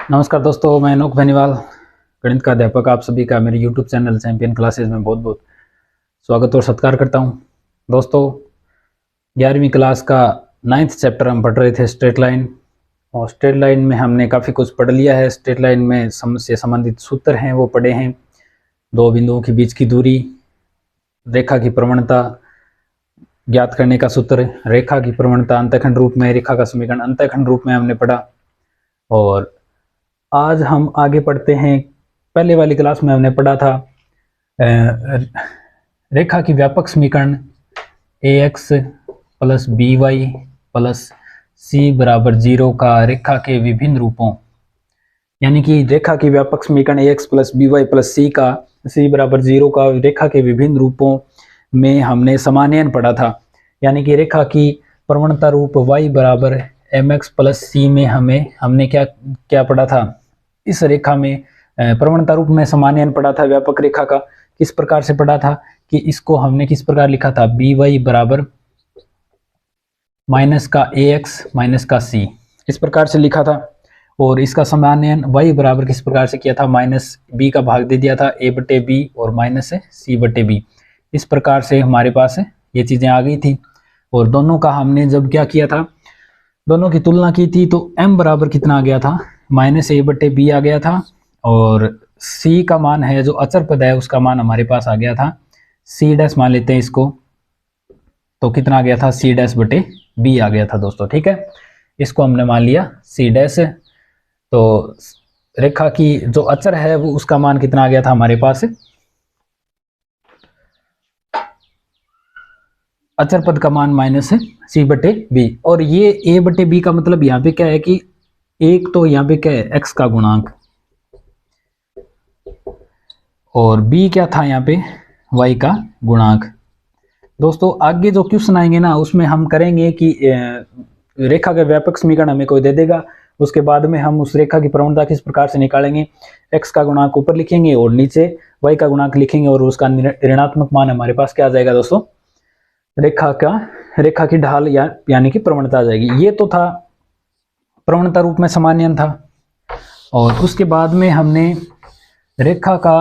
नमस्कार दोस्तों, मैं अनोख बेनीवाल, गणित का अध्यापक आप सभी का मेरे YouTube चैनल चैंपियन क्लासेस में बहुत बहुत स्वागत और सत्कार करता हूं। दोस्तों, 11वीं क्लास का 9th चैप्टर हम पढ़ रहे थे स्ट्रेट लाइन, और स्ट्रेट लाइन में हमने काफ़ी कुछ पढ़ लिया है। स्ट्रेट लाइन में से संबंधित सूत्र हैं वो पढ़े हैं। दो बिंदुओं के बीच की दूरी, रेखा की प्रवणता ज्ञात करने का सूत्र, रेखा की प्रवणता अंतःखंड रूप में, रेखा का समीकरण अंतःखंड रूप में हमने पढ़ा। और आज हम आगे पढ़ते हैं। पहले वाली क्लास में हमने पढ़ा था रेखा की व्यापक समीकरण ax plus by plus c बराबर 0 का रेखा के विभिन्न रूपों, यानी कि रेखा की व्यापक समीकरण ax plus by plus c का c बराबर 0 का रेखा के विभिन्न रूपों में हमने समानयन पढ़ा था। यानी कि रेखा की प्रवणता रूप y बराबर mx प्लस c में हमने क्या पढ़ा था। इस रेखा में प्रवणता रूप में समानयन पढ़ा था व्यापक रेखा का। किस प्रकार से पढ़ा था कि इसको हमने किस प्रकार लिखा था, by बराबर माइनस का ax माइनस का c, इस प्रकार से लिखा था। और इसका समानयन y बराबर किस प्रकार से किया था, माइनस b का भाग दे दिया था a बटे b और माइनस c बटे b। इस प्रकार से हमारे पास ये चीज़ें आ गई थी। और दोनों का हमने जब क्या किया था, दोनों की तुलना की थी, तो m बराबर कितना आ गया था, माइनस a बटे b आ गया था। और c का मान है जो अचर पद है उसका मान हमारे पास आ गया था c डैश, मान लेते हैं इसको, तो कितना आ गया था, c डैश बटे b आ गया था दोस्तों। ठीक है, इसको हमने मान लिया c डैश। तो रेखा की जो अचर है वो उसका मान कितना आ गया था हमारे पास, अचर पद का मान माइनस c बटे b। और ये a बटे b का मतलब यहाँ पे क्या है कि एक तो यहाँ पे क्या है, x का गुणांक, और b क्या था यहाँ पे, y का गुणांक। दोस्तों आगे जो क्वेश्चन आएंगे ना उसमें हम करेंगे कि रेखा का व्यापक समीकरण हमें कोई दे देगा, उसके बाद में हम उस रेखा की प्रवणता किस प्रकार से निकालेंगे। x का गुणांक ऊपर लिखेंगे और नीचे y का गुणांक लिखेंगे, और उसका ऋणात्मक मान हमारे पास क्या आ जाएगा दोस्तों, रेखा की ढाल यानी कि प्रवणता आ जाएगी। ये तो था प्रवणता रूप में समानयन था। और उसके बाद में हमने रेखा का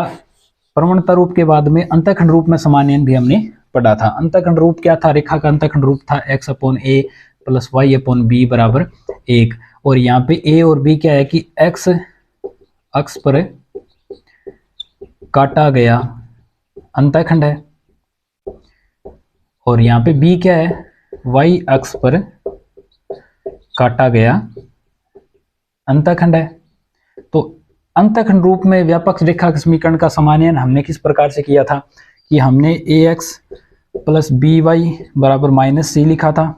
प्रवणता रूप के बाद में अंतःखंड रूप में समानयन भी हमने पढ़ा था। अंतःखंड रूप क्या था, रेखा का अंतःखंड रूप था x upon a plus y upon b बराबर 1। और यहाँ पे a और b क्या है कि x अक्ष पर काटा गया अंतःखंड है, और यहाँ पे b क्या है, y अक्ष पर काटा गया अंतःखंड है। तो अंतःखंड रूप में व्यापक रेखा के समीकरण का समानयन हमने किस प्रकार से किया था कि हमने ax प्लस by बराबर माइनस c लिखा था।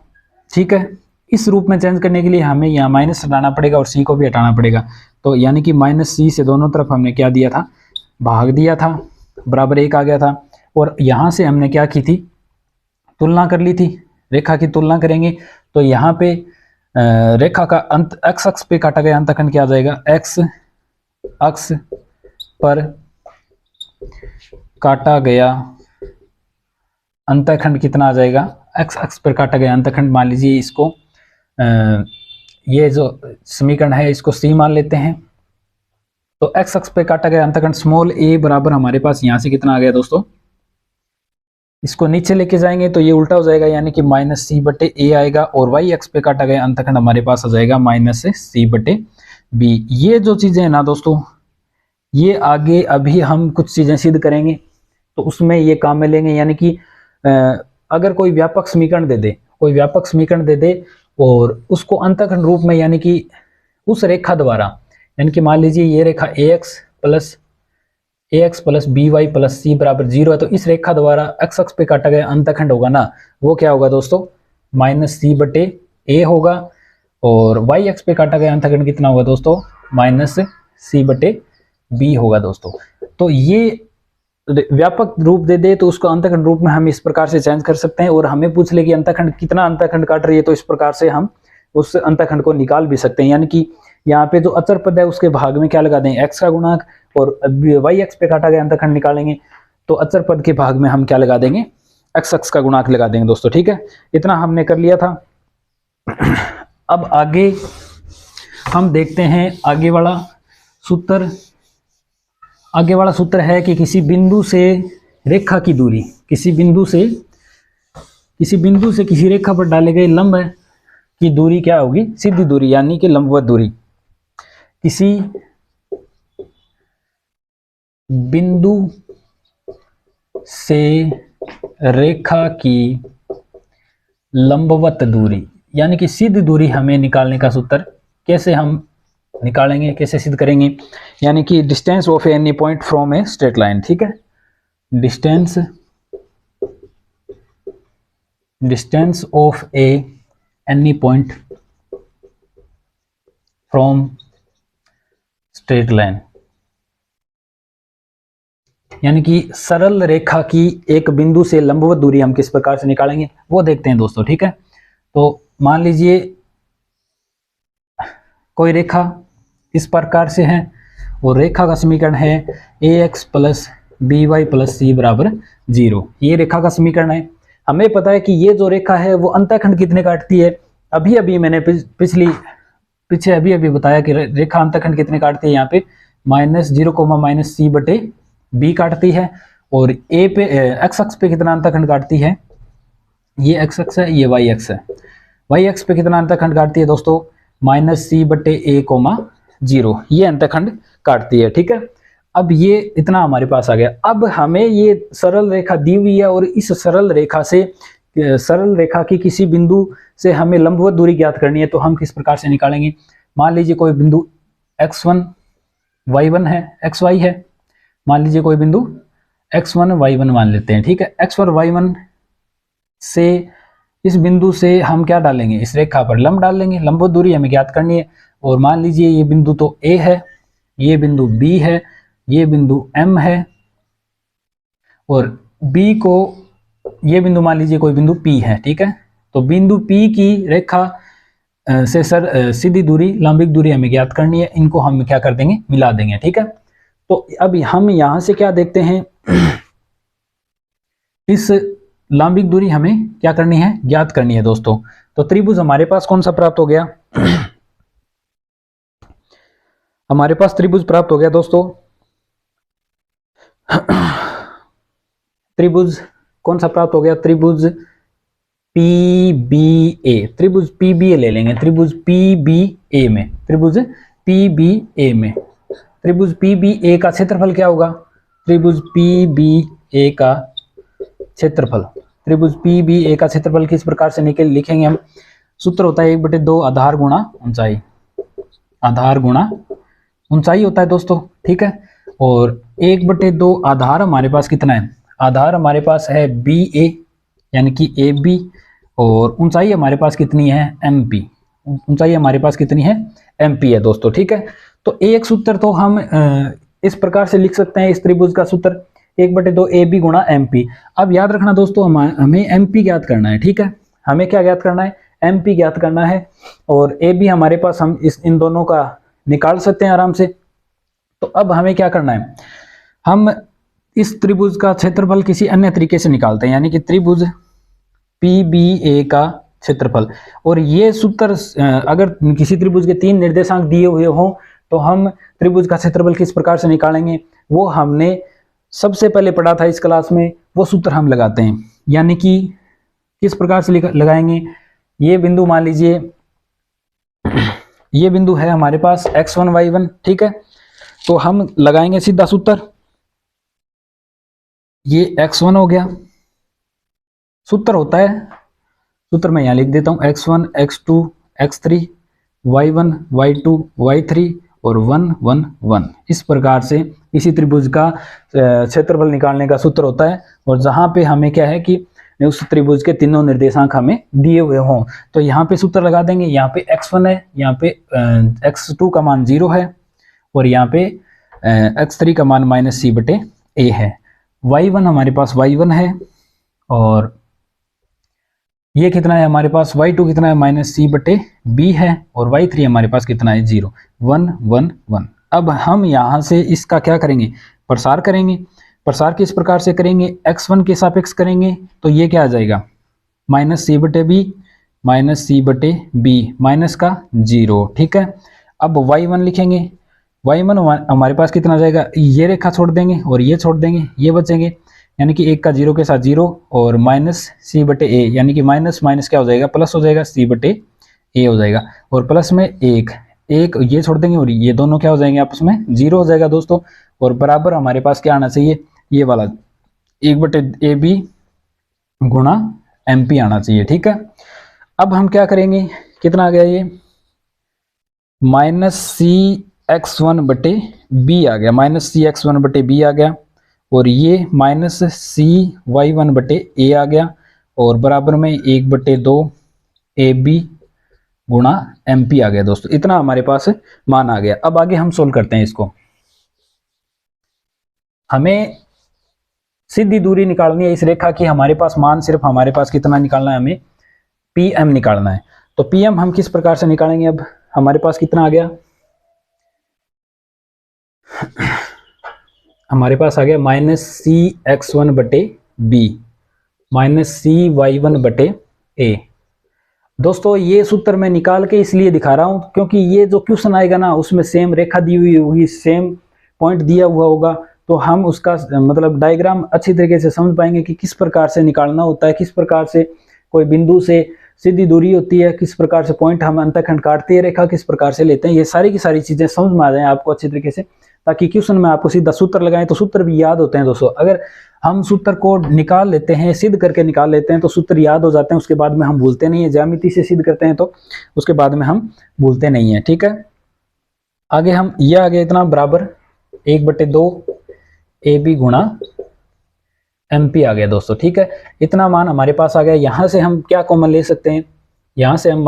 ठीक है, इस रूप में चेंज करने के लिए हमें यहाँ माइनस हटाना पड़ेगा और c को भी हटाना पड़ेगा। तो यानी कि माइनस c से दोनों तरफ हमने क्या दिया था, भाग दिया था, बराबर 1 आ गया था। और यहाँ से हमने क्या की थी, तुलना कर ली थी, रेखा की तुलना करेंगे। तो यहाँ पे रेखा का अंत x अक्ष पे काटा गया अंतःखंड क्या आ जाएगा, x अक्ष पर काटा गया अंतःखंड कितना आ जाएगा, x अक्ष पर काटा गया अंतःखंड, मान लीजिए इसको ये जो समीकरण है इसको c मान लेते हैं। तो x अक्ष पे काटा गया अंतःखंड स्मॉल a बराबर हमारे पास यहाँ से कितना आ गया दोस्तों, इसको नीचे लेके जाएंगे तो ये उल्टा हो जाएगा, यानी कि माइनस c बटे a आएगा। और y अक्ष पे काटा गया अंतःखंड हमारे पास आ जाएगा माइनस c बटे b। ये जो चीजें हैं ना दोस्तों, ये आगे अभी हम कुछ चीजें सिद्ध करेंगे तो उसमें ये काम में लेंगे। यानी कि अगर कोई व्यापक समीकरण दे दे, कोई व्यापक समीकरण दे दे और उसको अंतःखंड रूप में, यानी कि उस रेखा द्वारा, यानी कि मान लीजिए ये रेखा ax plus by plus c बराबर 0 है, तो इस रेखा द्वारा x अक्ष पे काटा गया अंतःखंड होगा ना, वो क्या होगा दोस्तों, माइनस c बटे a होगा। और y अक्ष पे काटा गया अंतःखंड कितना होगा दोस्तों, माइनस c बटे b होगा दोस्तों। तो ये व्यापक रूप दे दे तो उसको अंतःखंड रूप में हम इस प्रकार से चेंज कर सकते हैं। और हमें पूछ ले कि अंतःखंड कितना अंतःखंड काट रही है, तो इस प्रकार से हम उस अंतःखंड को निकाल भी सकते हैं। यानी कि यहाँ पे जो अचर पद है उसके भाग में क्या लगा दें, x का गुणांक, और y अक्ष पे काटा गया अंतःखंड निकालेंगे तो अचर पद के भाग में हम क्या लगा देंगे, x अक्ष का गुणांक लगा देंगे दोस्तों। ठीक है, इतना हमने कर लिया था। अब आगे हम देखते हैं आगे वाला सूत्र, आगे वाला सूत्र है कि किसी बिंदु से रेखा की दूरी, किसी बिंदु से किसी रेखा पर डाले गए लंब की दूरी क्या होगी, सीधी दूरी यानी कि लंबवत दूरी। किसी बिंदु से रेखा की लंबवत दूरी यानी कि सीधी दूरी हमें निकालने का सूत्र कैसे हम निकालेंगे, कैसे सिद्ध करेंगे, यानी कि distance of any point from a straight line. ठीक है, distance of any point from straight line, यानी कि सरल रेखा की एक बिंदु से लंबवत दूरी हम किस प्रकार से निकालेंगे वो देखते हैं दोस्तों। ठीक है, तो मान लीजिए कोई रेखा इस प्रकार से है और रेखा का समीकरण है ax plus B Y plus C बराबर 0। ये रेखा का समीकरण है। हमें पता है कि ये जो रेखा है वो अंतःखंड कितने काटती है। अभी मैंने पीछे अभी बताया कि रेखा अंतःखंड कितने काटती है। यहाँ पे -0, -c बटे b काटती है और a पे x अक्ष पे कितना अंतःखंड काटती है, ये x अक्ष है, ये y अक्ष है। y अक्ष पे कितना अंतःखंड काटती है दोस्तों, -c बटे a, 0, ये अंतःखंड काटती है। ठीक है, अब ये इतना हमारे पास आ गया। अब हमें ये सरल रेखा दी हुई है और इस सरल रेखा की किसी बिंदु से हमें लंबवत दूरी ज्ञात करनी है, तो हम किस प्रकार से निकालेंगे। मान लीजिए कोई बिंदु x1 y1 है, xy है, मान लीजिए कोई बिंदु x1 y1 मान लेते हैं। ठीक है, x1 y1 से इस बिंदु से हम क्या डालेंगे, इस रेखा पर लंब डाल लेंगे, लंबवत दूरी हमें ज्ञात करनी है। और मान लीजिए ये बिंदु तो A है, ये बिंदु B है, ये बिंदु M है और B को, ये बिंदु मान लीजिए कोई बिंदु P है। ठीक है, तो बिंदु P की रेखा से सीधी दूरी, लंबिक दूरी हमें ज्ञात करनी है। इनको हम क्या कर देंगे, मिला देंगे। ठीक है, तो अब हम यहां से क्या देखते हैं, इस लंबिक दूरी हमें क्या करनी है, ज्ञात करनी है दोस्तों। तो त्रिभुज हमारे पास कौन सा प्राप्त हो गया, हमारे पास त्रिभुज प्राप्त हो गया दोस्तों। त्रिभुज कौन सा प्राप्त हो गया, त्रिभुज PBA, त्रिभुज PBA ले लेंगे। त्रिभुज PBA में, त्रिभुज PBA में, त्रिभुज PBA का क्षेत्रफल क्या होगा, त्रिभुज PBA का क्षेत्रफल, त्रिभुज PBA का क्षेत्रफल किस प्रकार से लिखेंगे हम, सूत्र होता है 1/2 आधार गुणा ऊंचाई, आधार गुणा ऊंचाई होता है दोस्तों। ठीक है, और 1/2 आधार हमारे पास कितना है, आधार हमारे पास है BA यानी कि AB और ऊंचाई हमारे पास कितनी है, MP, ऊंचाई हमारे पास कितनी है, MP है दोस्तों। ठीक है, तो एक सूत्र तो हम इस प्रकार से लिख सकते हैं, इस त्रिभुज का सूत्र 1/2 AB गुणा MP। अब याद रखना दोस्तों, हमें MP ज्ञात करना है। ठीक है, हमें क्या ज्ञात करना है, MP ज्ञात करना है और AB हमारे पास हम इन दोनों का निकाल सकते हैं आराम से। तो अब हमें क्या करना है, हम इस त्रिभुज का क्षेत्रफल किसी अन्य तरीके से निकालते हैं, यानी कि त्रिभुज PBA का क्षेत्रफल। और ये सूत्र अगर किसी त्रिभुज के 3 निर्देशांक दिए हुए हों तो हम त्रिभुज का क्षेत्रफल किस प्रकार से निकालेंगे, वो हमने सबसे पहले पढ़ा था इस क्लास में, वो सूत्र हम लगाते हैं। यानी कि किस प्रकार से लगाएंगे, ये बिंदु मान लीजिए, ये बिंदु है हमारे पास x1 y1। ठीक है, तो हम लगाएंगे सीधा सूत्र, ये x1 हो गया, सूत्र होता है, सूत्र मैं यहां लिख देता हूं, x1 x2 x3 y1 y2 y3 और 1 1 1। इस प्रकार से इसी त्रिभुज का क्षेत्रफल निकालने का सूत्र होता है। और जहां पे हमें क्या है कि उस त्रिभुज के तीनों निर्देशांक हमें दिए हुए हों, तो यहाँ पे सूत्र लगा देंगे। यहाँ पे x1 है, यहाँ पे x2 का मान 0 है और यहाँ पे x3 का मान -c/a है। y1 हमारे पास y1 है और ये कितना है हमारे पास, y2 कितना है, -c/b है और y3 हमारे पास कितना है, 0 1 1 1। अब हम यहाँ से इसका क्या करेंगे, प्रसार करेंगे। प्रसार किस प्रकार से करेंगे, x1 के सापेक्ष करेंगे, तो ये क्या आ जाएगा, -c/b -c/b माइनस का 0। ठीक है, अब y1 लिखेंगे, y1 हमारे पास कितना आ जाएगा, ये रेखा छोड़ देंगे और ये छोड़ देंगे, ये बचेंगे, यानी कि एक का जीरो के साथ जीरो, और माइनस सी बटे ए, यानी कि माइनस माइनस क्या हो जाएगा, प्लस हो जाएगा, सी बटे ए हो जाएगा, और प्लस में एक एक ये छोड़ देंगे और ये दोनों क्या हो जाएंगे, आपस में जीरो हो जाएगा दोस्तों। और बराबर हमारे पास क्या आना चाहिए, ये वाला एक बटे ए बी गुणा एम पी आना चाहिए, ठीक है। अब हम क्या करेंगे, कितना आ गया ये, माइनस सी एक्स वन बटे बी आ गया, माइनस सी एक्स वन बटे बी आ गया, और ये माइनस सी वाई वन बटे ए आ गया, और बराबर में एक बटे दो ए बी गुणा एम पी आ गया दोस्तों। इतना हमारे पास मान आ गया। अब आगे हम सोल्व करते हैं इसको। हमें सीधी दूरी निकालनी है इस रेखा की, हमारे पास मान सिर्फ हमारे पास कितना निकालना है, हमें पी एम निकालना है। तो पी एम हम किस प्रकार से निकालेंगे, अब हमारे पास कितना आ गया, हमारे पास आ गया माइनस सी एक्स वन बटे बी माइनस सी वाई वन बटे ए। दोस्तों ये सूत्र मैं निकाल के इसलिए दिखा रहा हूं क्योंकि ये जो क्वेश्चन आएगा ना उसमें सेम रेखा दी हुई होगी, सेम पॉइंट दिया हुआ होगा, तो हम उसका मतलब डायग्राम अच्छी तरीके से समझ पाएंगे कि किस प्रकार से निकालना होता है, किस प्रकार से कोई बिंदु से सीधी दूरी होती है, किस प्रकार से पॉइंट हम अंतःखंड काटते हैं, रेखा किस प्रकार से लेते हैं, ये सारी की सारी चीजें समझ में आ जाए आपको अच्छी तरीके से, ताकि क्वेश्चन में आपको सीधा सूत्र लगाएं तो सूत्र भी याद होते हैं दोस्तों। अगर हम सूत्र को निकाल लेते हैं, सिद्ध करके निकाल लेते हैं तो सूत्र याद हो जाते हैं, उसके बाद में हम भूलते नहीं है। ज्यामिति से सिद्ध करते हैं तो उसके बाद में हम भूलते नहीं है, ठीक है। आगे हम ये आगे इतना बराबर एक बटे दो ए बी गुणा एम पी आ गया दोस्तों, ठीक है। इतना मान हमारे पास आ गया। यहाँ से हम क्या कॉमन ले सकते हैं, यहाँ से हम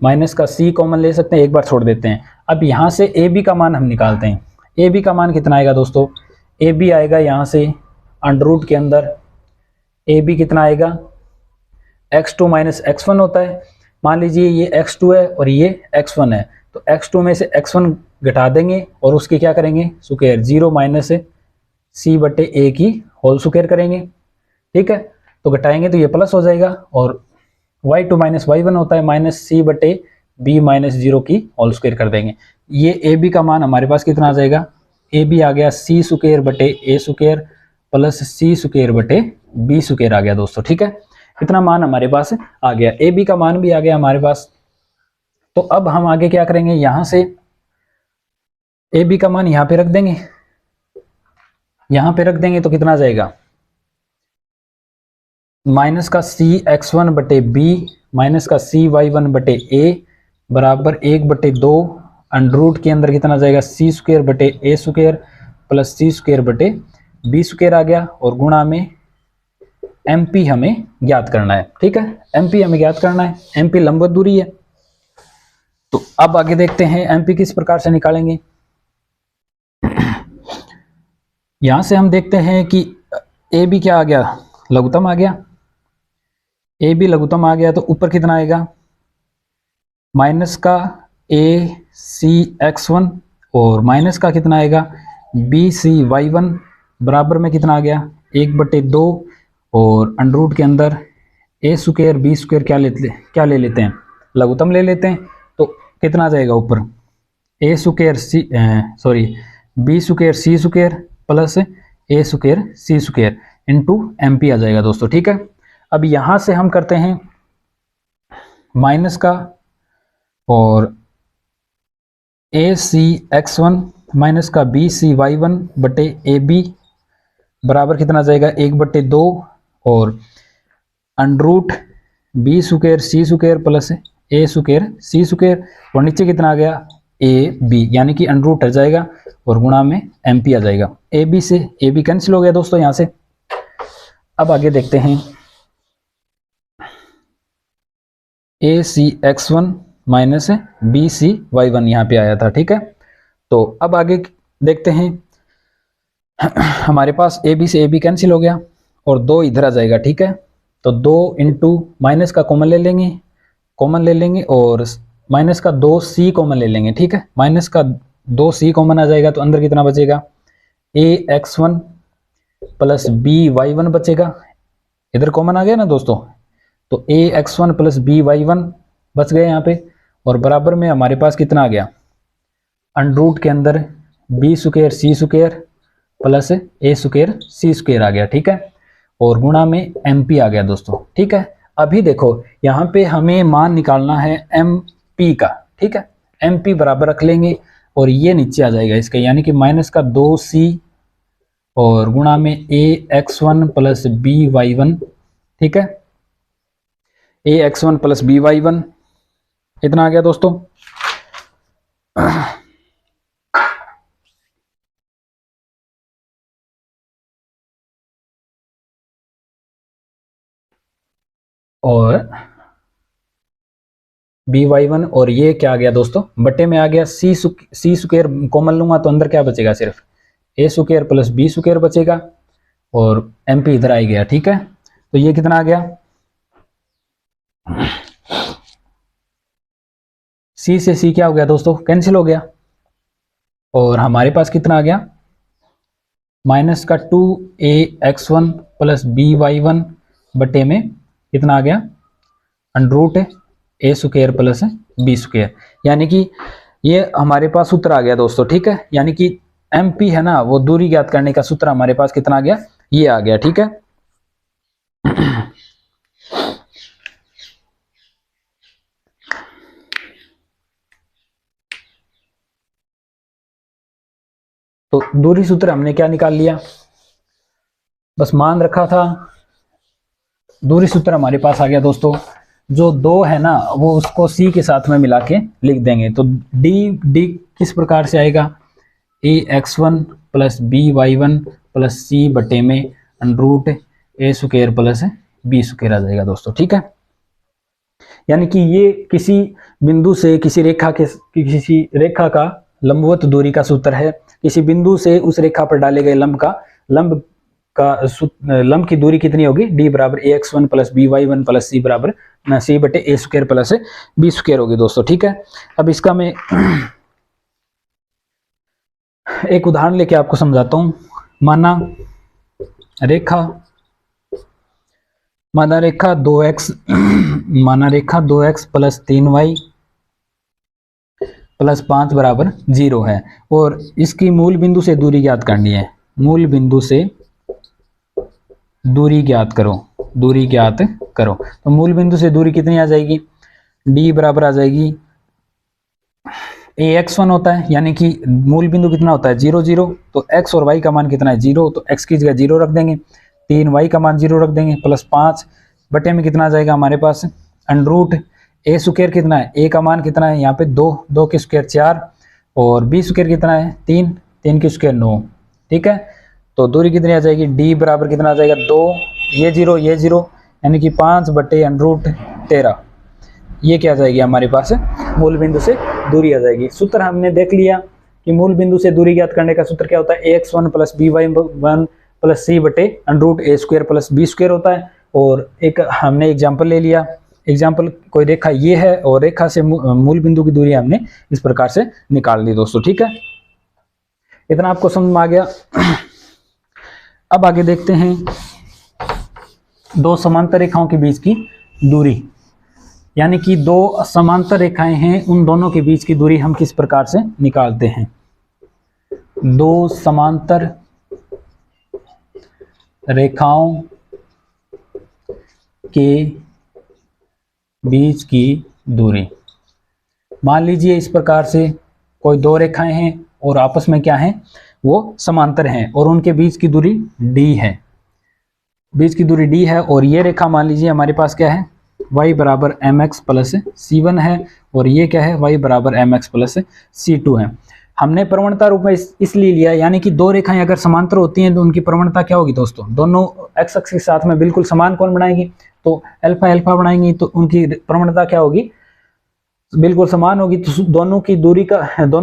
माइनस का सी कॉमन ले सकते हैं, एक बार छोड़ देते हैं। अब यहाँ से ए बी का मान हम निकालते हैं। ए बी का मान कितना आएगा दोस्तों, ए बी आएगा यहाँ से अंडर रूट के अंदर ए बी कितना आएगा, x2 माइनस x1 होता है। मान लीजिए ये x2 है और ये x1 है, तो x2 में से x1 घटा देंगे और उसकी क्या करेंगे, स्क्वायर, 0 माइनस सी बटे ए की होल स्क्वायर करेंगे, ठीक है। तो घटाएंगे तो ये प्लस हो जाएगा, और y2 माइनस y1 होता है माइनस सी बटे बी माइनस 0 की होल स्क्वायर कर देंगे। ये ए बी का मान हमारे पास कितना आ जाएगा, ए बी आ गया सी स्क्वायर बटे A square plus C square बटे बी स्क्वायर आ गया दोस्तों, ठीक है। इतना मान हमारे पास आ गया, ए बी का मान भी आ गया हमारे पास। तो अब हम आगे क्या करेंगे, यहां से ए बी का मान यहां पे रख देंगे, यहां पे रख देंगे तो कितना आ जाएगा, माइनस का सी एक्स वन बटे बी माइनस का सी वाई वन बटे ए बराबर एक बटे दो अंडर रूट के अंदर कितना आ जाएगा, सी स्क्वायर बटे A square plus C square बटे बी स्क्वायर आ गया, और गुणा में एम पी हमें ज्ञात करना है, ठीक है। एम पी हमें ज्ञात करना है, एम पी लंबवत दूरी है। तो अब आगे देखते हैं एम पी किस प्रकार से निकालेंगे। यहां से हम देखते हैं कि ए बी क्या आ गया, लघुत्तम आ गया, ए बी लघुत्तम आ गया, तो ऊपर कितना आएगा, माइनस का ए सी एक्स वन और माइनस का कितना आएगा बी सी वाई वन बराबर में कितना आ गया, एक बटे दो, और अंडर रूट के अंदर ए स्क्वायर बी स्क्वायर क्या ले लेते हैं, लघुत्तम ले लेते हैं। तो कितना आ जाएगा ऊपर, ए स्क्वायर बी स्क्वायर सी स्क्वायर प्लस ए स्क्वायर सी स्क्वायर इंटू एम पी आ जाएगा दोस्तों, ठीक है। अब यहां से हम करते हैं माइनस का, और ए सी एक्स वन माइनस का बी सी वाई वन बटे ए बी बराबर कितना आ जाएगा, एक बटे दो, और अंडर रूट बी स्क्वायर सी स्क्वायर प्लस ए स्क्वायर सी स्क्वायर, और नीचे कितना आ गया ए बी, यानी कि अंडर रूट हट जाएगा और गुणा में एम पी आ जाएगा। ए बी से ए बी कैंसिल हो गया दोस्तों यहां से। अब आगे देखते हैं, A C X one minus B C Y one यहाँ पे आया था, ठीक है। तो अब आगे देखते हैं, हमारे पास ए बी से ए बी कैंसिल हो गया और दो इधर आ जाएगा, ठीक है। तो दो इंटू माइनस का कॉमन ले लेंगे और माइनस का दो सी कॉमन ले लेंगे, ठीक है। माइनस का दो सी कॉमन आ जाएगा तो अंदर कितना बचेगा, A X one plus B Y one बचेगा, इधर कॉमन आ गया ना दोस्तों। तो A X one plus B Y one बच गए यहाँ पे, और बराबर में हमारे पास कितना आ गया, अंडर रूट के अंदर बी स्क्वायर सी स्क्वायर प्लस ए स्क्वायर सी स्क्वायर आ गया, ठीक है, और गुणा में एम पी आ गया दोस्तों, ठीक है। अभी देखो यहाँ पे हमें मान निकालना है एम पी का, ठीक है, एम पी बराबर रख लेंगे और ये नीचे आ जाएगा इसका, यानी कि माइनस का 2c और गुणा में A X one plus B Y one, ठीक है, A X one plus B Y one, इतना आ गया दोस्तों। और बी वाई वन, और ये क्या आ गया दोस्तों, बट्टे में आ गया सी स्क्वायर कॉमन लूंगा तो अंदर क्या बचेगा, सिर्फ ए स्क्वायर प्लस बी स्क्वायर बचेगा और एम पी इधर आ गया, ठीक है। तो ये कितना आ गया, सी से सी क्या हो गया दोस्तों, कैंसिल हो गया, और हमारे पास कितना आ गया, माइनस का 2a x one plus B Y one बटे में कितना आ गया, अंडर रूट ए स्क्वायर प्लस बी स्क्वायर, यानी कि ये हमारे पास सूत्र आ गया दोस्तों, ठीक है, यानी कि एम पी है ना, वो दूरी ज्ञात करने का सूत्र हमारे पास कितना आ गया, ये आ गया, ठीक है। तो दूरी सूत्र हमने क्या निकाल लिया, बस मान रखा था, दूरी सूत्र हमारे पास आ गया दोस्तों। जो दो है ना वो उसको सी के साथ में मिला के लिख देंगे, तो डी किस प्रकार से आएगा, A X one plus B Y one plus C बटे में अंडर रूट ए स्क्वायर प्लस बी स्क्वायर आ जाएगा दोस्तों, ठीक है। यानी कि ये किसी बिंदु से किसी रेखा का लंबवत दूरी का सूत्र है, किसी बिंदु से उस रेखा पर डाले गए लंब की दूरी कितनी होगी, डी बराबर A X one plus B Y one plus C बराबर सी बटे A square plus B square होगी दोस्तों, ठीक है। अब इसका मैं एक उदाहरण लेके आपको समझाता हूं। माना रेखा 2x माना रेखा 2x प्लस 3y प्लस 5 बराबर 0 है, और इसकी मूल बिंदु से दूरी ज्ञात करनी है, मूल बिंदु से दूरी ज्ञात करो। तो मूल बिंदु से दूरी कितनी आ जाएगी, d बराबर आ जाएगी ax1 होता है, यानी कि मूल बिंदु कितना होता है 0 0, तो x और y का मान कितना है 0, तो x की जगह 0 रख देंगे, 3y का मान 0 रख देंगे, प्लस 5 बटे में कितना आ जाएगा हमारे पास अंडर रूट ए स्क्वायर कितना है, ए का मान कितना है यहाँ पे 2 के स्क्वायर 4 और बी स्क्वायर कितना है 3 के स्क्वायर 9, ठीक है। तो दूरी कितनी आ जाएगी, डी बराबर कितना आ जाएगा 2, ये 0 यानी कि 5 बटे अंडर रूट 13, ये क्या आ जाएगी हमारे पास मूल बिंदु से दूरी आ जाएगी। सूत्र हमने देख लिया कि मूल बिंदु से दूरी ज्ञात करने का सूत्र क्या होता है, A X one plus B Y one plus C बटे अंडर रूट ए स्क्वायर प्लस बी स्क्वायर होता है। और एक हमने एग्जाम्पल ले लिया, एग्जाम्पल कोई रेखा ये है और रेखा से मूल बिंदु की दूरी हमने इस प्रकार से निकाल ली दोस्तों, ठीक है। इतना आपको समझ में आ गया। अब आगे देखते हैं दो समांतर रेखाओं के बीच की दूरी, यानी कि दो समांतर रेखाएं हैं, उन दोनों के बीच की दूरी हम किस प्रकार से निकालते हैं। दो समांतर रेखाओं के बीच की दूरी, मान लीजिए इस प्रकार से कोई दो रेखाएं हैं और आपस में क्या हैं, वो समांतर हैं और उनके बीच की दूरी d है, बीच की दूरी d है। और ये रेखा मान लीजिए हमारे पास क्या है, y बराबर एम एक्स प्लस C1 है, और ये क्या है, y बराबर एम एक्स प्लस C2 है। हमने प्रवणता रूप में इसलिए लिया, यानी कि दो रेखाएं अगर समांतर होती हैं तो उनकी प्रवणता क्या होगी दोस्तों, दोनों x अक्ष के साथ में बिल्कुल समान कोण बनाएगी, तो अल्फा अल्फा बनाएंगी, तो उनकी प्रवणता क्या होगी, बिल्कुल समान होगी। तो दोनों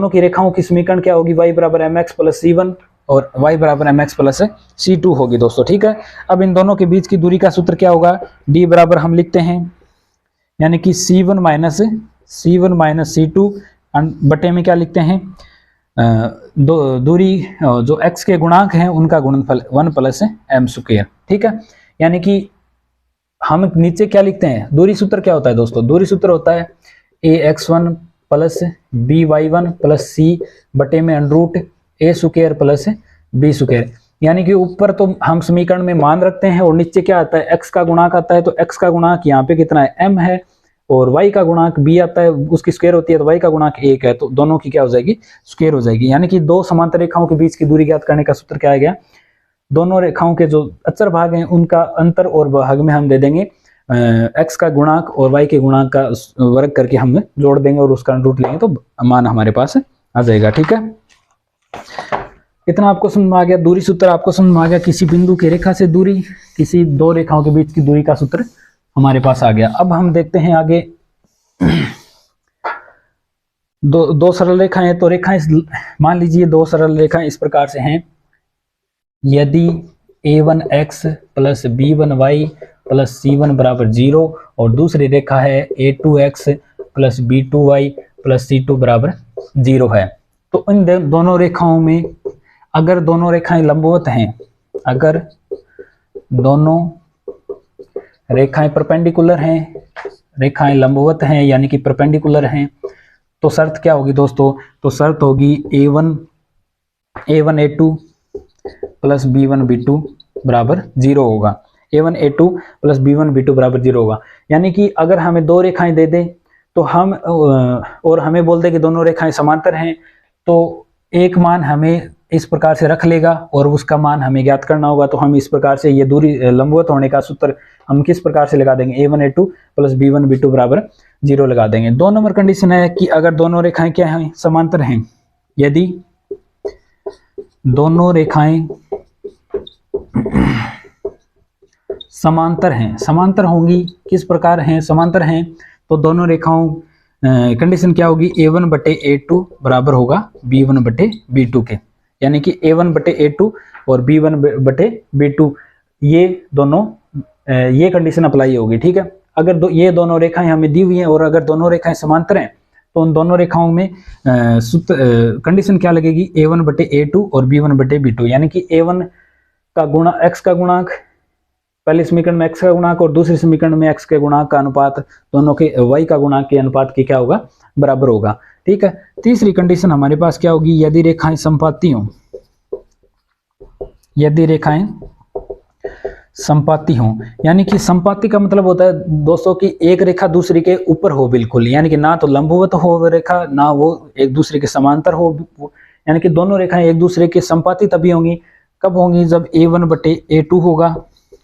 की रेखाओं की समीकरण क्या होगी, y बराबर एम एक्स प्लस C1 और y बराबर एम एक्स प्लस C2 होगी दोस्तों, ठीक है। अब इन दोनों के बीच की दूरी का सूत्र क्या होगा, d बराबर हम लिखते हैं, यानी कि C1 माइनस C2 बटे में क्या लिखते हैं, दूरी जो x के गुणांक हैं उनका गुणनफल 1 प्लस एम स्क्वायर, ठीक है। यानी कि हम नीचे क्या लिखते हैं, दूरी सूत्र क्या होता है दोस्तों, दूरी सूत्र होता है A X one plus BY1 plus C बटे में √A² प्लस B²। यानी कि ऊपर तो हम समीकरण में मान रखते हैं और नीचे क्या आता है, x का गुणांक आता है, तो x का गुणांक यहाँ पे कितना है, m है, और y का गुणांक b आता है, उसकी स्क्वायर होती है, तो y का गुणांक 1 है, तो दोनों की क्या हो जाएगी, स्क्वायर हो जाएगी। यानी कि दो समांतर रेखाओं के बीच की दूरी ज्ञात करने का सूत्र क्या आ गया, दोनों रेखाओं के जो अचर भाग हैं उनका अंतर और भाग में हम दे देंगे x का गुणांक और y के गुणांक का वर्ग करके हम जोड़ देंगे और उसका रूट लेंगे तो मान हमारे पास आ जाएगा। ठीक है, इतना आपको समझ में आ गया। दूरी सूत्र आपको समझ में आ गया, किसी बिंदु की रेखा से दूरी, किसी दो रेखाओं के बीच की दूरी का सूत्र हमारे पास आ गया। अब हम देखते हैं आगे, दो सरल रेखाएं हैं, तो रेखाएं मान लीजिए दो सरल रेखाएं इस प्रकार से हैं, यदि a1x plus b1y plus c1 बराबर 0 और दूसरी रेखा है a2x plus b2y plus c2 बराबर 0 है, तो इन दोनों रेखाओं में अगर दोनों रेखाएं लंबवत हैं, अगर दोनों रेखाएं परपेंडिकुलर हैं, रेखाएं लंबवत हैं यानी कि परपेंडिकुलर हैं, तो शर्त क्या होगी दोस्तों, तो शर्त होगी a1a2 प्लस b1 b2 बराबर 0 होगा, a1a2 प्लस b1 b2 बराबर 0 होगा। यानी कि अगर हमें दो रेखाएं दे दें तो हम और हमें बोल दे कि दोनों रेखाएं समांतर हैं, तो एक मान हमें इस प्रकार से रख लेगा और उसका मान हमें ज्ञात करना होगा। तो हम इस प्रकार से ये दूरी लंबवत होने का सूत्र हम किस प्रकार से लगा देंगे, a1a2 प्लस b1 b2 बराबर 0 लगा देंगे। 2 नंबर कंडीशन है कि अगर दोनों रेखाएं क्या हैं, समांतर हैं, यदि दोनों रेखाएं समांतर हैं, समांतर होंगी, किस प्रकार हैं, समांतर हैं, तो दोनों रेखाओं कंडीशन क्या होगी, a1 बटे a2 बराबर होगा b1 बटे b2 के, यानी कि a1 बटे a2 और b1 बटे b2, ये दोनों ये कंडीशन अप्लाई होगी। ठीक है, अगर ये दोनों रेखाएं हमें दी हुई हैं और अगर दोनों रेखाएं समांतर हैं तो उन दोनों रेखाओं में कंडीशन क्या लगेगी, a1 बटे a2 और b1 बटे b2, यानी कि a1 का गुणा x का गुणांक, पहले समीकरण में x का गुणांक और दूसरे समीकरण में x के गुणांक का अनुपात, दोनों के y का गुणांक के अनुपात के क्या होगा, बराबर होगा। ठीक है, तीसरी कंडीशन हमारे पास क्या होगी, यदि रेखाएं समपाती हों, यदि रेखाएं समपाती हों, यानी कि समपाती का मतलब होता है दोस्तों कि एक रेखा दूसरी के ऊपर हो बिल्कुल, यानी कि ना तो लंबवत हो वो रेखा, ना वो एक दूसरे के समांतर हो, यानी कि दोनों रेखाएं एक दूसरे के समपाती तभी होंगी, कब होंगी, जब a1 बटे a2 होगा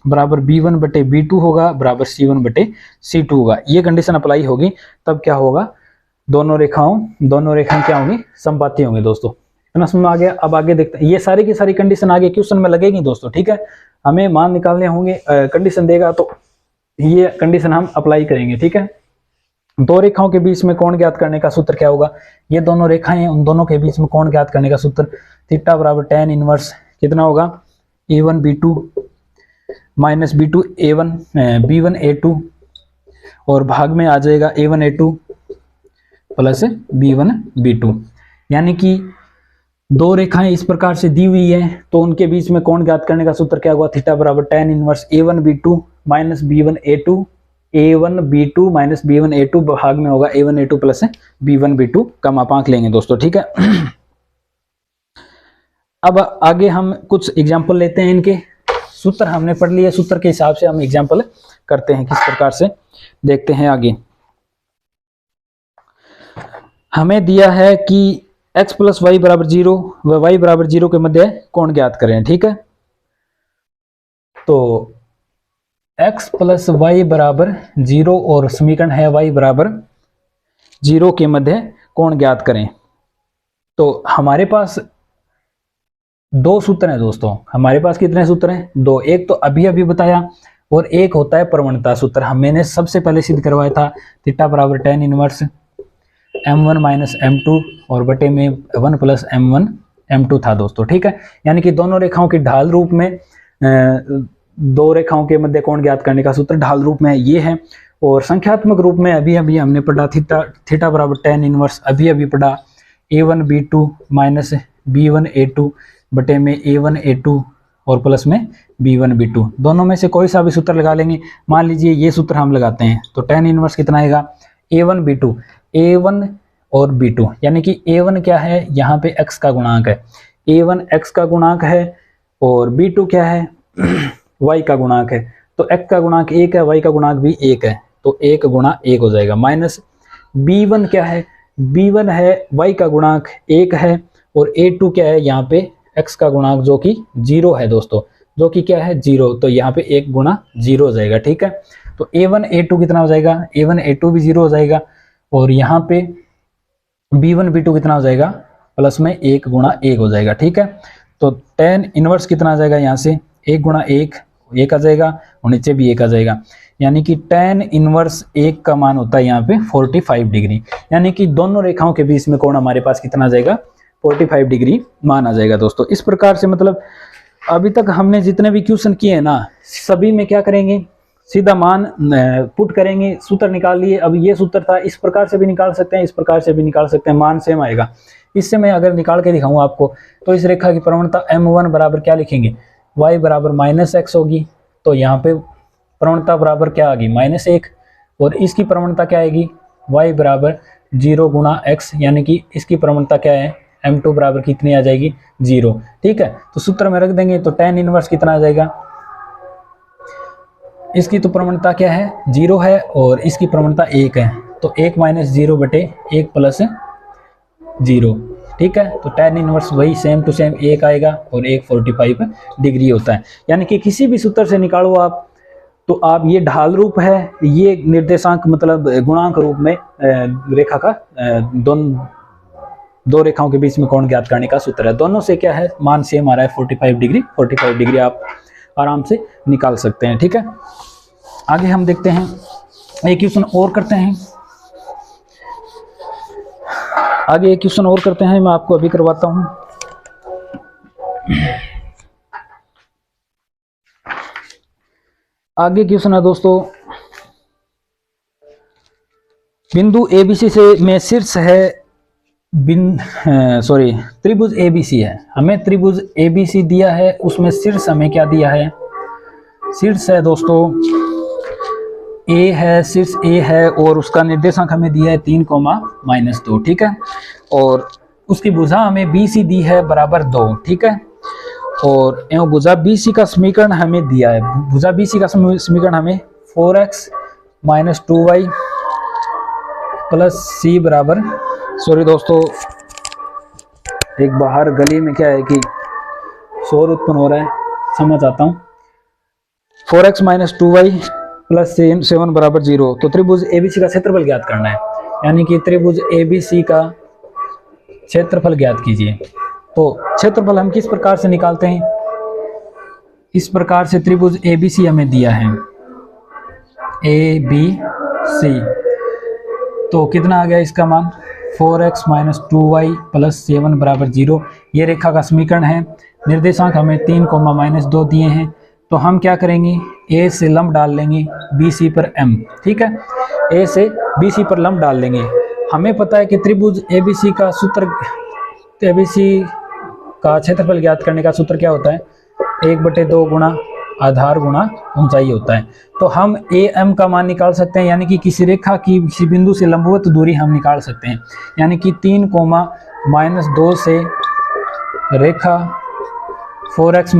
बराबर b1 बटे b2 होगा बराबर c1 बटे c2 होगा। ये कंडीशन अप्लाई होगी तब क्या होगा, दोनों रेखाएं क्या होंगी, समपाती होंगी। दोस्तों इतना समझ में आ गया। अब आगे देखते हैं, ये सारी की सारी कंडीशन आगे क्वेश्चन में लगेगी दोस्तों। ठीक है, हमें मान निकालने होंगे, कंडीशन देगा तो ये कंडीशन हम अप्लाई करेंगे। ठीक है, दो रेखाओं के बीच में कोण ज्ञात करने का सूत्र क्या होगा, ये दोनों रेखाएं हैं, उन दोनों के बीच में कोण ज्ञात करने का सूत्र थीटा बराबर tan इनवर्स कितना होगा, a1 b2 minus b2 a1 b1 a2 और भाग में आ जाएगा a1 a2 plus b1 b2। यानी कि दो रेखाएं इस प्रकार से दी हुई है तो उनके बीच में कोण ज्ञात करने का सूत्र क्या हुआ, थीटा बराबर tan inverse a1 b2 minus b1 a2, a1 b2 minus b1 a2 भाग में होगा a1 a2 plus b1 b2 का मापांक लेंगे दोस्तों। ठीक है, अब आगे हम कुछ एग्जाम्पल लेते हैं, इनके सूत्र हमने पढ़ लिए, सूत्र के हिसाब से हम एग्जाम्पल करते हैं किस प्रकार से, देखते हैं आगे। हमें दिया है कि x प्लस वाई बराबर 0 व y बराबर 0 के मध्य कोण ज्ञात करें। ठीक है, तो x प्लस वाई बराबर 0 और समीकरण है y बराबर 0 के मध्य कोण ज्ञात करें। तो हमारे पास दो सूत्र हैं दोस्तों, हमारे पास कितने सूत्र हैं, दो, एक तो अभी बताया और एक होता है प्रवणता सूत्र, मैंने सबसे पहले सिद्ध करवाया था, थीटा बराबर tan inverse m1 minus m2 और बटे में 1 प्लस m1 m2 था दोस्तों। ठीक है, यानी कि दोनों रेखाओं की ढाल रूप में दो रेखाओं के मध्य कोण ज्ञात करने का सूत्र ढाल रूप में ये है, और संख्यात्मक रूप में अभी हमने पढ़ा थीटा बराबर tan इनवर्स अभी पढ़ा a1 b2 minus b1 a2 बटे में a1 a2 और प्लस में b1 b2, दोनों में से कोई सा भी सूत्र लगा लेंगे। मान लीजिए ये सूत्र हम लगाते हैं तो tan इनवर्स कितना आएगा, a1 b2, a1 और B2, यानी कि A1 क्या है, यहाँ पे x का गुणांक है, A1 x का गुणांक है और B2 क्या है y का गुणांक है। तो x का गुणांक 1 है, y का गुणांक भी 1 है, तो 1 गुणा 1 हो जाएगा। माइनस B1 क्या है, B1 है y का गुणांक 1 है और A2 क्या है, यहाँ पे x का गुणांक जो कि 0 है दोस्तों, जो कि क्या है 0, तो यहाँ पे 1 गुणा 0 हो जाएगा। ठीक है, तो A1 A2 कितना हो जाएगा, A1 A2 भी 0 हो जाएगा और यहाँ पे B1 B2 कितना हो जाएगा, प्लस में 1 गुणा 1 हो जाएगा। ठीक है, तो tan इनवर्स कितना आ जाएगा, यहाँ से 1 गुणा 1 1 आ जाएगा और नीचे भी 1 आ जाएगा, यानी कि tan इनवर्स 1 का मान होता है यहाँ पे 45 डिग्री, यानी कि दोनों रेखाओं के बीच में कोण हमारे पास कितना आ जाएगा, 45 डिग्री मान आ जाएगा दोस्तों। इस प्रकार से मतलब अभी तक हमने जितने भी क्वेश्चन किए हैं ना, सभी में क्या करेंगे, सीधा मान पुट करेंगे, सूत्र निकाल लिए। अब ये सूत्र था, इस प्रकार से भी निकाल सकते हैं, इस प्रकार से भी निकाल सकते हैं, मान सेम आएगा। इससे मैं अगर निकाल के दिखाऊं आपको, तो इस रेखा की प्रवणता M1 बराबर क्या लिखेंगे, y बराबर -x होगी, तो यहाँ पे प्रवणता बराबर क्या आ गई, -1, और इसकी प्रवणता क्या आएगी, y बराबर 0 गुणा x, यानी कि इसकी प्रवणता क्या है, M2 बराबर कितनी आ जाएगी, 0। ठीक है, तो सूत्र में रख देंगे, तो tan इनवर्स कितना आ जाएगा, इसकी तो प्रवणता क्या है, 0 है और इसकी प्रवणता 1 है, तो 1 - 0 बटे 1 + 0। ठीक है, तो tan इनवर्स वही सेम टू सेम 1 आएगा और 1 45 डिग्री होता है, यानी कि किसी भी सूत्र से निकालो आप, तो आप ये ढाल रूप है, ये निर्देशांक मतलब गुणांक रूप में रेखा का दो रेखाओं के बीच में कोण ज्ञात करने का सूत्र है। दोनों से क्या है, मान सेम आ रहा है 45 डिग्री आप आराम से निकाल सकते हैं। ठीक है, आगे हम देखते हैं, एक क्वेश्चन और करते हैं, आगे एक क्वेश्चन और करते हैं, मैं आपको अभी करवाता हूं। आगे क्वेश्चन है दोस्तों, बिंदु ABC से में शीर्ष है त्रिभुज ABC है, हमें त्रिभुज ABC दिया है, उसमें शीर्ष हमें क्या दिया है, शीर्ष है दोस्तों A है, शीर्ष A है और उसका निर्देशांक हमें दिया है 3, -2। ठीक है, और उसकी भुजा हमें BC दी है बराबर 2। ठीक है, और एवं भुजा BC का समीकरण हमें दिया है, भुजा BC का समीकरण हमें 4x - 2y + C बराबर, सॉरी दोस्तों, एक बाहर गली में क्या है कि शोर उत्पन्न हो रहा है, समझ आता हूँ। 4x - 2y + 7 बराबर 0, तो त्रिभुज ABC का क्षेत्रफल ज्ञात करना है, यानी कि त्रिभुज ABC का क्षेत्रफल ज्ञात कीजिए। तो क्षेत्रफल हम किस प्रकार से निकालते हैं, इस प्रकार से त्रिभुज ABC हमें दिया है, ABC, तो कितना आ गया इसका मान, 4x - 2y + 7 बराबर 0। ये रेखा का समीकरण है, निर्देशांक हमें 3, -2 दिए हैं, तो हम क्या करेंगे, A से लंब डाल लेंगे BC पर M। ठीक है, A से BC पर लंब डाल लेंगे। हमें पता है कि त्रिभुज ABC का सूत्र, ABC का क्षेत्रफल ज्ञात करने का सूत्र क्या होता है, 1/2 गुणा आधार गुणा ऊंचाई होता है। तो हम AM का मान निकाल सकते हैं, यानी कि किसी रेखा की किसी बिंदु से लंबवत दूरी हम निकाल सकते हैं, यानी कि 3, -2 से रेखा 4x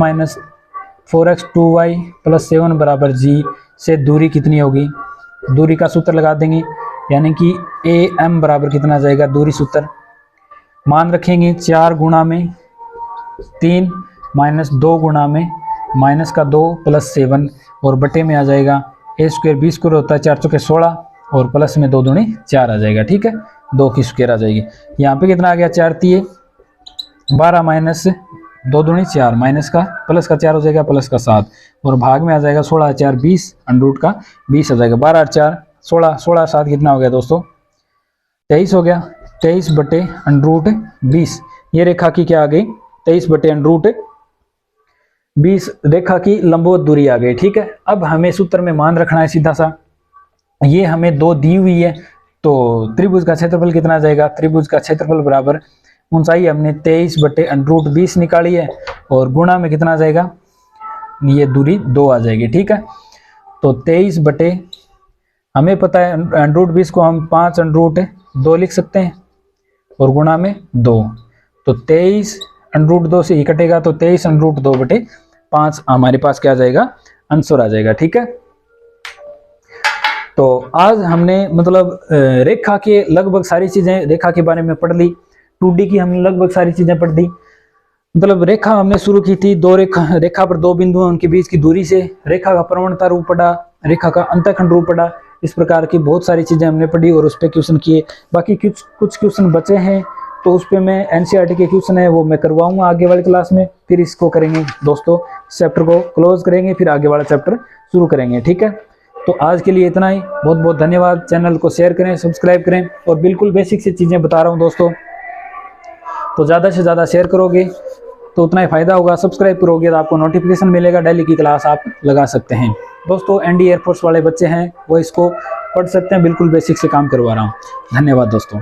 - 2y + 7 बराबर G से दूरी कितनी होगी, दूरी का सूत्र लगा देंगे, यानी कि AM बराबर कितना आ जाएगा, दूरी सूत्र मान रखेंगे 4 गुणा में 3 -2 गुणा में -2 + 7 और बटे में आ जाएगा A² B² होता है 4 × 16 और प्लस में 2 दूनी 4 आ जाएगा। ठीक है, 2 की स्क्वायर आ जाएगी, यहाँ पे कितना आ गया, 4 × 12 - 2 दूनी 4, माइनस का प्लस का 4 हो जाएगा, प्लस का 7 और भाग में आ जाएगा 16 × 4 20, √ का 20 आ जाएगा, 12 × 4 16, 16 7 कितना हो गया दोस्तों, 23 हो गया, 23 बटे √20। ये रेखा की क्या आ गई, 23 बटे √20 रेखा की लंबवत दूरी आ गई। ठीक है, अब हमें सूत्र में मान रखना है सीधा सा, ये हमें 2 दी हुई है, तो त्रिभुज का क्षेत्रफल कितना आ जाएगा, त्रिभुज का क्षेत्रफल बराबर ऊंचाई हमने 23 बटे √20 निकाली है और गुणा में कितना आ जाएगा, ये दूरी 2 आ जाएगी। ठीक है, तो 23 बटे, हमें पता है √20 को हम 5 √2 लिख सकते हैं, और गुणा में 2, तो 23 √2 से ही कटेगा, तो 23 √2/5 हमारे पास क्या आ जाएगा, आंसर आ जाएगा। ठीक है, तो आज हमने मतलब रेखा के लगभग सारी चीजें रेखा के बारे में पढ़ ली, 2D की हमने लगभग सारी चीजें पढ़ दी। मतलब रेखा हमने शुरू की थी, रेखा पर 2 बिंदु हैं, उनके बीच की दूरी से रेखा का प्रवणता रूप पढ़ा, रेखा का अंतःखंड रूप पढ़ा, इस प्रकार की बहुत सारी चीजें हमने पढ़ी और उस पर क्वेश्चन किए। बाकी कुछ क्वेश्चन बचे हैं, तो उस पर मैं एनसीईआरटी के क्वेश्चन है वो मैं करवाऊंगा आगे वाली क्लास में, फिर इसको करेंगे दोस्तों, चैप्टर को क्लोज करेंगे, फिर आगे वाला चैप्टर शुरू करेंगे। ठीक है, तो आज के लिए इतना ही, बहुत बहुत धन्यवाद। चैनल को शेयर करें, सब्सक्राइब करें, और बिल्कुल बेसिक सी चीज़ें बता रहा हूँ दोस्तों, तो ज़्यादा से ज़्यादा शेयर करोगे तो उतना ही फायदा होगा, सब्सक्राइब करोगे तो आपको नोटिफिकेशन मिलेगा, डेली की क्लास आप लगा सकते हैं दोस्तों। एनडी एयरफोर्स वाले बच्चे हैं वो इसको पढ़ सकते हैं, बिल्कुल बेसिक से काम करवा रहा हूँ। धन्यवाद दोस्तों।